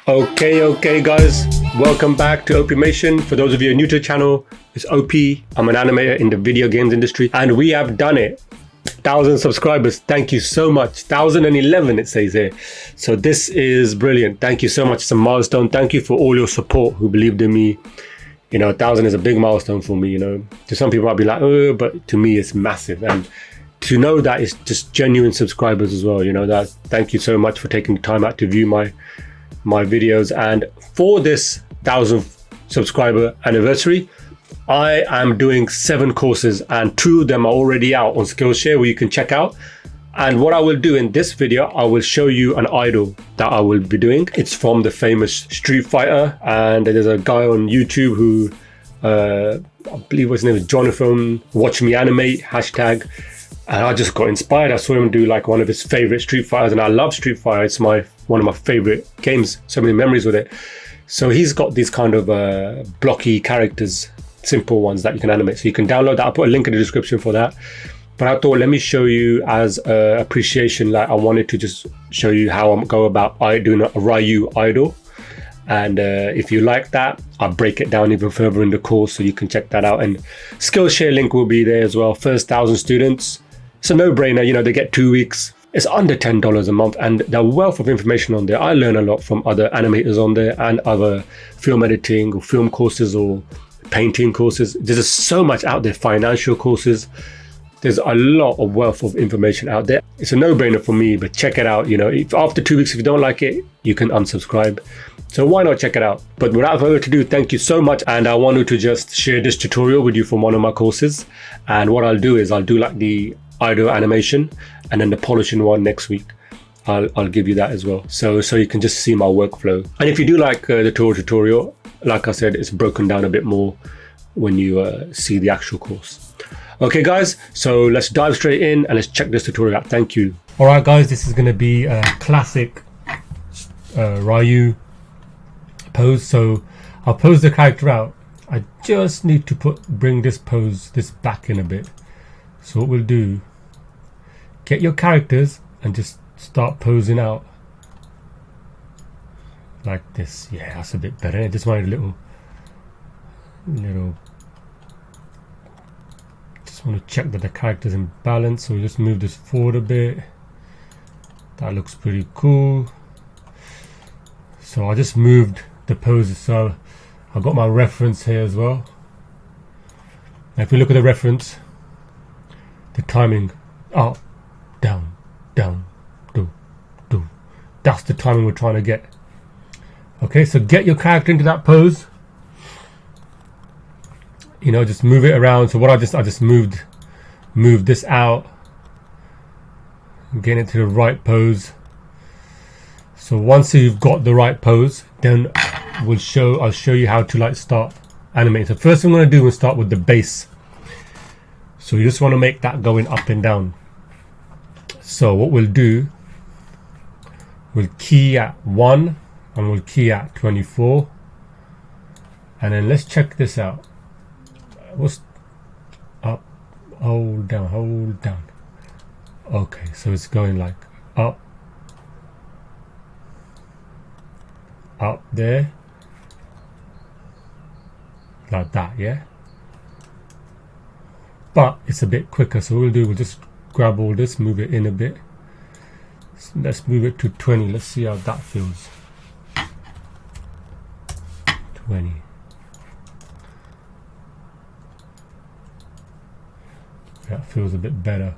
Okay guys, welcome back to Opimation. For those of you new to the channel, it's OP. I'm an animator in the video games industry and we have done it. 1,000 subscribers, thank you so much. 1,011 it says here. So this is brilliant. Thank you so much. It's a milestone. Thank you for all your support who believed in me. You know, 1,000 is a big milestone for me, you know. To some people I'll be like, oh, but to me it's massive. And to know that it's just genuine subscribers as well, you know, that thank you so much for taking the time out to view my videos. And for this 1,000 subscriber anniversary, I am doing 7 courses and 2 of them are already out on Skillshare where you can check out. And what I will do in this video, I will show you an idol that I will be doing. It's from the famous Streetfighter, and there's a guy on YouTube who I believe his name is Jonathan, watch me animate, hashtag. And I just got inspired. I saw him do like one of his favorite Street Fighters, and I love Street Fighter. It's one of my favorite games. So many memories with it. So he's got these kind of blocky characters, simple ones that you can animate. So you can download that. I'll put a link in the description for that. But I thought, let me show you as appreciation. Like I wanted to just show you how I'm go about doing a Ryu idol. And if you like that, I'll break it down even further in the course, so you can check that out. And Skillshare link will be there as well. First 1,000 students. It's a no-brainer, you know, they get 2 weeks. It's under $10 a month, and the wealth of information on there. I learn a lot from other animators on there and other film editing or film courses or painting courses. There's just so much out there, financial courses. There's a lot of wealth of information out there. It's a no-brainer for me, but check it out. You know, if after 2 weeks, if you don't like it, you can unsubscribe. So why not check it out? But without further ado, thank you so much. And I wanted to just share this tutorial with you from one of my courses. And what I'll do is I'll do like the idle animation and then the polishing one next week. I'll give you that as well, so you can just see my workflow. And if you do like the tutorial, like I said, it's broken down a bit more when you see the actual course. Okay guys, so let's dive straight in and let's check this tutorial out. Thank you. All right guys, this is going to be a classic Ryu pose. So I'll pose the character out. I just need to bring this back in a bit. So what we'll do, get your characters and just start posing out like this. Yeah, that's a bit better. I just wanted a little, just want to check that the character's in balance. So we just move this forward a bit. That looks pretty cool. So I just moved the poses. So I've got my reference here as well. Now if we look at the reference, the timing, up, down, down, do, do. That's the timing we're trying to get. Okay, so get your character into that pose. You know, just move it around. So what I just moved this out, get it to the right pose. So once you've got the right pose, then I'll show you how to like start animating. So first thing I'm going to do is start with the base. So you just want to make that going up and down. So what we'll do, we'll key at 1 and we'll key at 24. And then let's check this out. What's up, hold down, hold down. Okay, so it's going like up, up there, like that, yeah? But it's a bit quicker, so what we'll do, we'll just grab all this, move it in a bit. So let's move it to 20. Let's see how that feels. 20. That feels a bit better.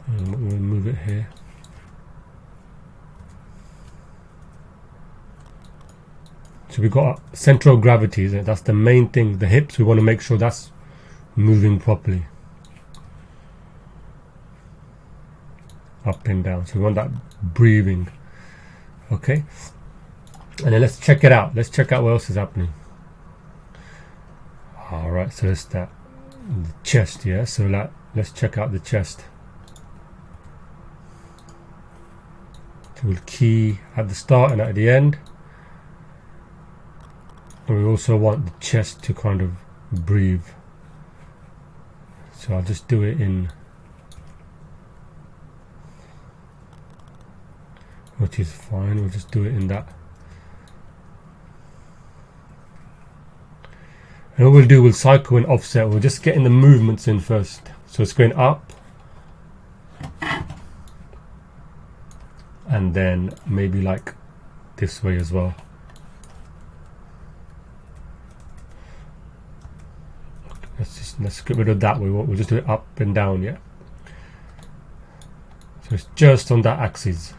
And we'll move it here. So we've got central gravity, that's the main thing. The hips, we want to make sure that's moving properly. Up and down. So we want that breathing. Okay. And then let's check it out. Let's check out what else is happening. Alright, so that's that. The chest, yeah. So let's check out the chest. So we'll key at the start and at the end. And we also want the chest to kind of breathe. So I'll just do it in which is fine. We'll just do it in that. And what we'll do, we'll cycle and offset. We're just getting the movements in first. So it's going up, and then maybe like this way as well. Let's get rid of that. We'll just do it up and down, yeah. So it's just on that axis,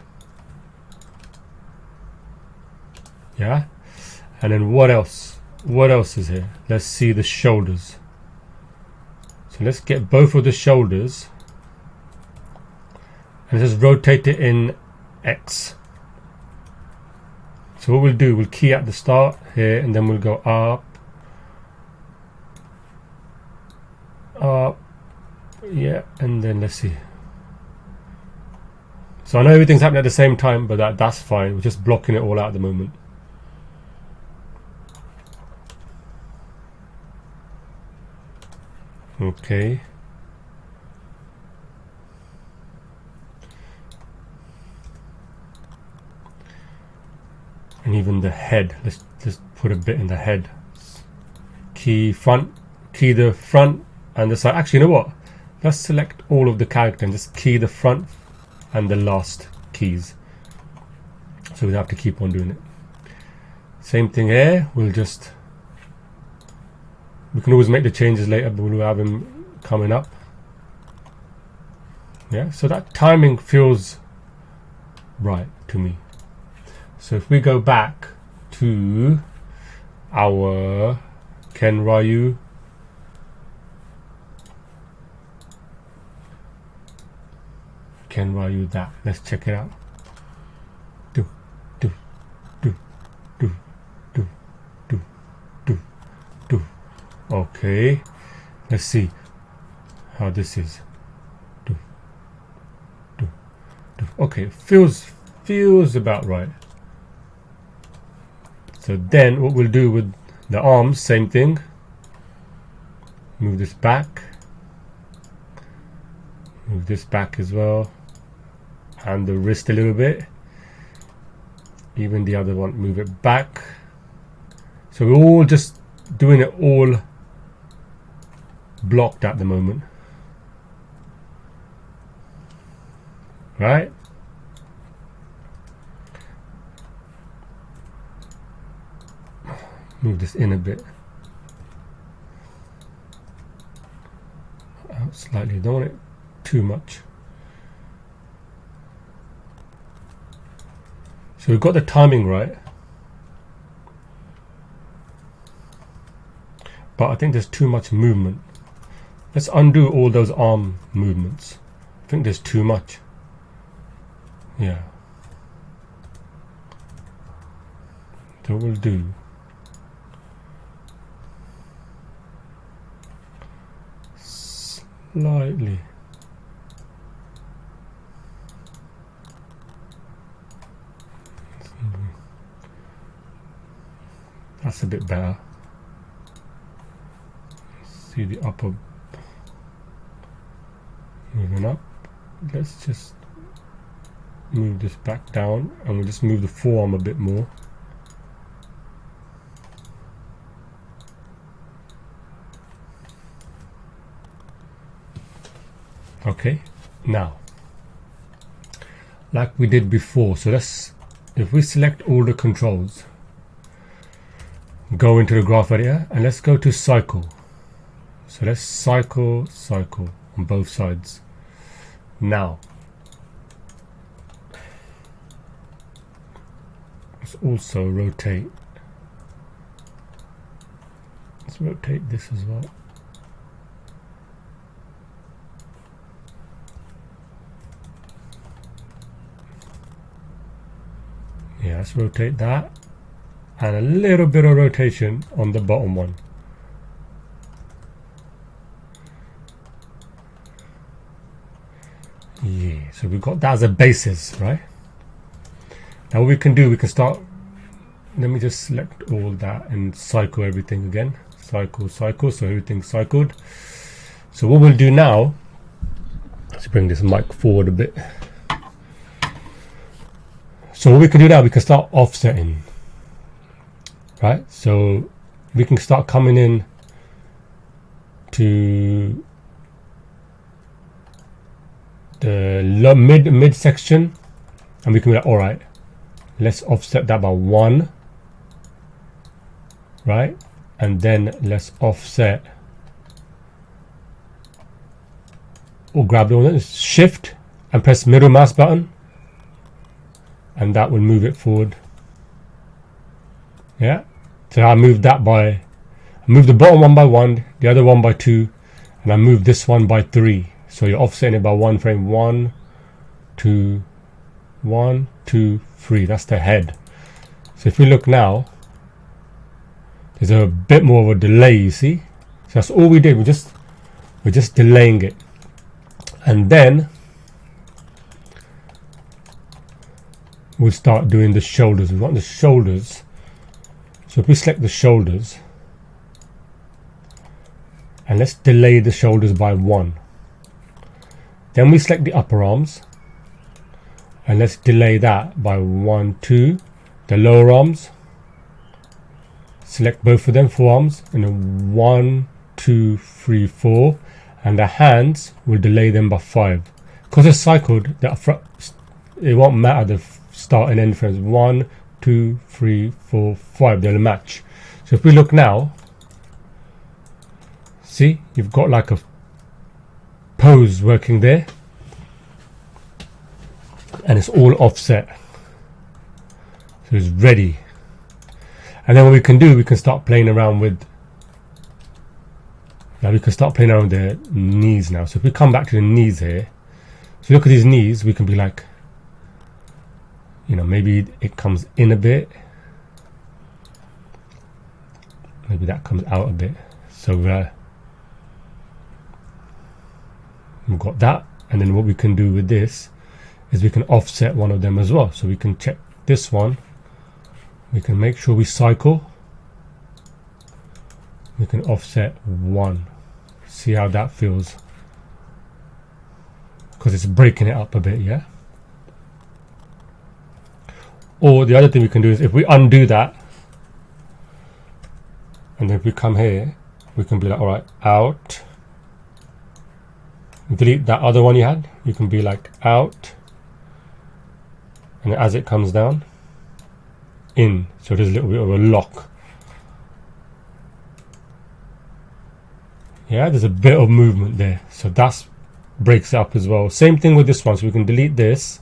yeah. And then what else? What else is here? Let's see the shoulders. So let's get both of the shoulders and just rotate it in X. So what we'll do, we'll key at the start here, and then we'll go up, up, yeah, and then let's see. So I know everything's happening at the same time, but that's fine. We're just blocking it all out at the moment. Okay. And even the head, let's just put a bit in the head. Key front, key the front and the side. Actually, you know what? Let's select all of the character and just key the front and the last keys. So we have to keep on doing it. Same thing here. We can always make the changes later, but we'll have him coming up. Yeah, so that timing feels right to me. So if we go back to our Ken Ryu, that. Let's check it out. Do, do, do, do, do, do, do, do. Okay, let's see how this is. Do, do, do. Okay, feels about right. So then what we'll do with the arms, same thing. Move this back. Move this back as well. And the wrist a little bit. Even the other one, move it back. So we're all just doing it all blocked at the moment. Right? Move this in a bit. Out slightly, don't want it too much. So we've got the timing right. But I think there's too much movement. Let's undo all those arm movements. I think there's too much. Yeah. So what we'll do, slightly. That's a bit better. See the upper moving up. Let's just move this back down, and we'll just move the forearm a bit more. Okay, now like we did before, so if we select all the controls, go into the graph area, and let's go to cycle. So let's cycle on both sides. Now let's also rotate. Let's rotate this as well. Yeah, let's rotate that, and a little bit of rotation on the bottom one. Yeah, so we've got that as a basis, right? Now what we can do, we can start, let me just select all that and cycle everything again. Cycle, so everything's cycled. So what we'll do now, let's bring this mic forward a bit. So what we can do now, we can start offsetting, right? So we can start coming in to the mid section, and we can be like, all right, let's offset that by 1, right? And then let's offset, or grab the shift and press middle mouse button, and that will move it forward. Yeah, so I moved that by, I moved the bottom one by 1, the other one by 2, and I moved this one by 3. So you're offsetting it by 1 frame. 1, 2, 1, 2, 3. That's the head. So if we look now, there's a bit more of a delay, you see. So that's all we did. We're just delaying it. And then we'll start doing the shoulders. We want the shoulders. So if we select the shoulders, and let's delay the shoulders by 1. Then we select the upper arms, and let's delay that by 1, 2. The lower arms, select both of them, forearms, and then 1, 2, 3, 4. And the hands, will delay them by 5. Because it's cycled, it won't matter the start and end frames. 1, 2, 3, 4, 5. They'll match. So if we look now, see, you've got like a pose working there, and it's all offset, so it's ready. And then what we can do, we can start playing around with, now we can start playing around with the knees now. So if we come back to the knees here, so look at these knees, we can be like, you know, maybe it comes in a bit, maybe that comes out a bit. So we've got that, and then what we can do with this is we can offset one of them as well. So we can check this one, we can make sure we cycle, we can offset 1. See how that feels, because it's breaking it up a bit, yeah. Or the other thing we can do is if we undo that, and then if we come here, we can be like, all right, out, delete that other one you had. You can be like out, and as it comes down, in. So there's a little bit of a lock. Yeah, there's a bit of movement there. So that breaks it up as well. Same thing with this one. So we can delete this.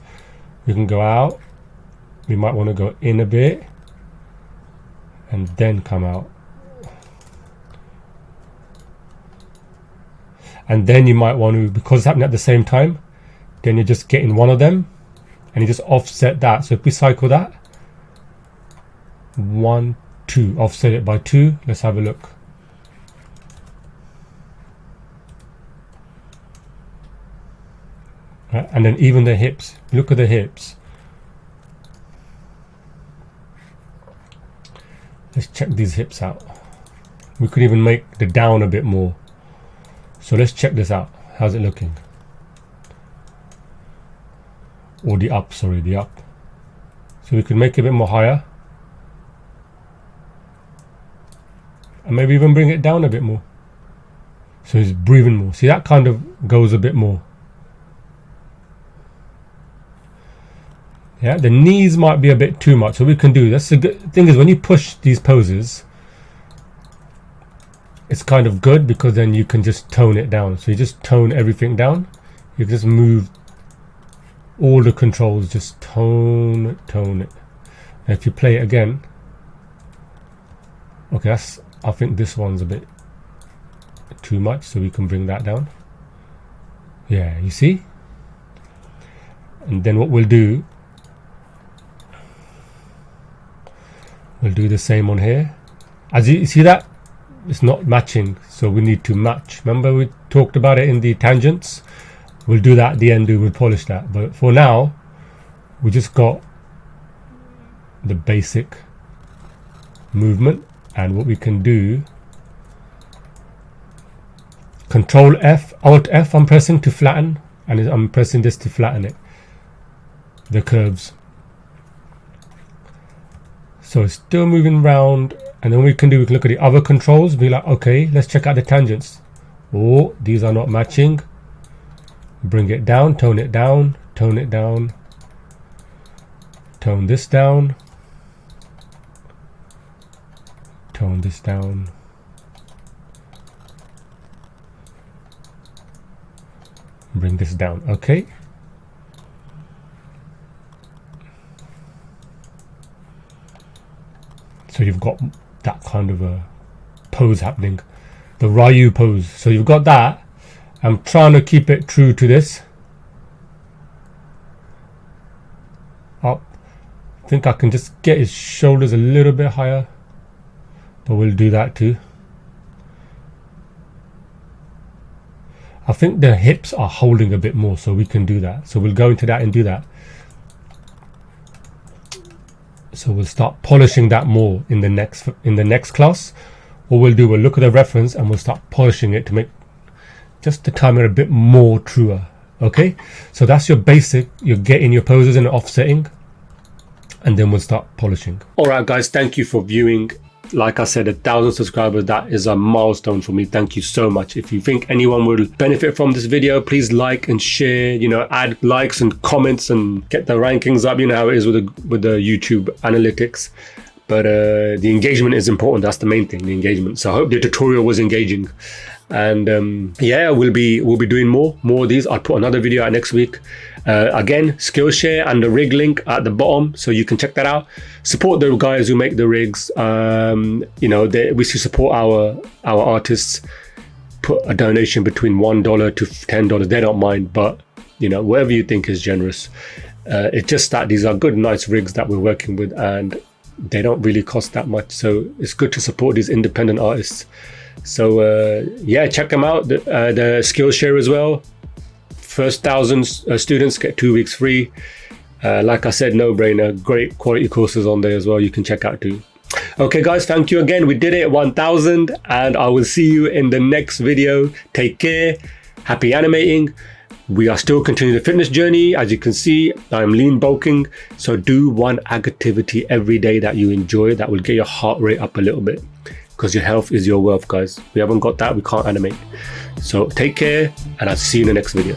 We can go out. We might want to go in a bit, and then come out. And then you might want to, because it's happening at the same time, then you're just getting one of them, and you just offset that. So if we cycle that, 1, 2, offset it by 2. Let's have a look. Right, and then even the hips, look at the hips. Let's check these hips out. We could even make the down a bit more. So let's check this out. How's it looking? Or the up, sorry, the up. So we could make it a bit more higher. And maybe even bring it down a bit more. So he's breathing more. See, that kind of goes a bit more. Yeah, the knees might be a bit too much. So we can do, that's the good thing is when you push these poses, it's kind of good because then you can just tone it down. So you just tone everything down. You can just move all the controls, just tone it. And if you play it again, okay, that's, I think this one's a bit too much, so we can bring that down. Yeah, you see? And then what we'll do, we'll do the same on here. As you see that, it's not matching, so we need to match. Remember we talked about it in the tangents? We'll do that at the end, we'll polish that. But for now, we just got the basic movement. And what we can do, Control F, Alt F I'm pressing to flatten, and I'm pressing this to flatten it, the curves. So it's still moving round, and then we can look at the other controls, be like, okay, let's check out the tangents. Oh, these are not matching. Bring it down, tone it down, tone it down, tone this down, tone this down. Bring this down, okay. So you've got that kind of a pose happening, the Ryu pose. So you've got that. I'm trying to keep it true to this. Up. I think I can just get his shoulders a little bit higher, but we'll do that too. I think the hips are holding a bit more, so we can do that. So we'll go into that and do that. So we'll start polishing that more in the next class. What we'll do, we'll look at the reference and we'll start polishing it to make just the timer a bit more truer. Okay, so that's your basic. You're getting your poses and offsetting, and then we'll start polishing. All right, guys, thank you for viewing. Like I said, 1,000 subscribers, that is a milestone for me. Thank you so much. If you think anyone will benefit from this video, please like and share, you know, add likes and comments and get the rankings up. You know how it is with the YouTube analytics. But the engagement is important. That's the main thing, the engagement. So I hope the tutorial was engaging. And yeah, we'll be doing more of these. I'll put another video out next week. Again, Skillshare and the rig link at the bottom, so you can check that out. Support the guys who make the rigs. You know, we should support our artists. Put a donation between $1 to $10. They don't mind, but you know, whatever you think is generous. It's just that these are good, nice rigs that we're working with, and they don't really cost that much. So it's good to support these independent artists. So yeah, check them out. The Skillshare as well. First 1,000 students get 2 weeks free. Like I said, no brainer. Great quality courses on there as well. You can check out too. Okay, guys, thank you again. We did it, 1,000, and I will see you in the next video. Take care. Happy animating. We are still continuing the fitness journey. As you can see, I'm lean bulking. So do one activity every day that you enjoy that will get your heart rate up a little bit, because your health is your wealth, guys. We haven't got that, we can't animate. So take care, and I'll see you in the next video.